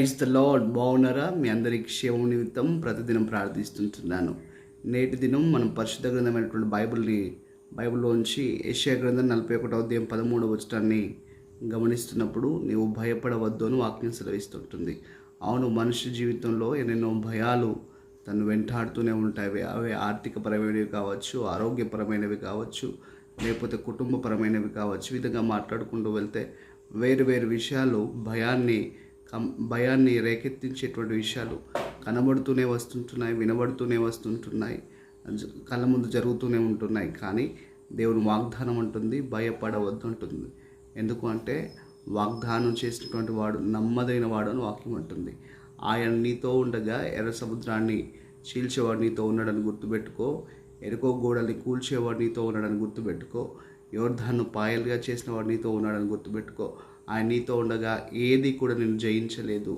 Praise the lord. బాగున్నారా? మీ అందరి క్షేమం నిమిత్తం ప్రతిదినం ప్రార్థిస్తుంటున్నాను. నేటి దినం మనం పరిశుద్ధ గ్రంథమైనటువంటి బైబిల్లోంచి యెషయా గ్రంథం 41వ అధ్యాయం 13వ వచనాన్ని గమనిస్తున్నప్పుడు నీవు భయపడవద్దు అని వాక్యం సెలవిస్తుంటుంది. అవును, మనిషి జీవితంలో ఎన్నెన్నో భయాలు తను వెంటాడుతూనే ఉంటాయి. అవి ఆర్థికపరమైనవి కావచ్చు, ఆరోగ్యపరమైనవి కావచ్చు, లేకపోతే కుటుంబపరమైనవి కావచ్చు. ఈ విధంగా మాట్లాడుకుంటూ వెళ్తే వేరు వేరు విషయాలు భయాన్ని రేకెత్తించేటువంటి విషయాలు కనబడుతూనే వస్తుంటున్నాయి, వినబడుతూనే వస్తుంటున్నాయి, కళ్ళ ముందు జరుగుతూనే ఉంటున్నాయి. కానీ దేవుని వాగ్దానం అంటుంది, భయపడవద్దు అంటుంది. ఎందుకు అంటే వాగ్దానం చేసినటువంటి వాడు నమ్మదైన వాడు అని వాక్యం అంటుంది. ఆయన నీతో ఉండగా ఎర్ర సముద్రాన్ని చీల్చేవాడు నీతో ఉన్నాడని గుర్తుపెట్టుకో. ఎరుకో గోడల్ని కూల్చేవాడు నీతో ఉన్నాడని గుర్తుపెట్టుకో. యోర్దాను పాయలుగా చేసిన వాడు నీతో ఉన్నాడని గుర్తుపెట్టుకో. ఆయన నీతో ఉండగా ఏది కూడా నిన్ను జయించలేదు.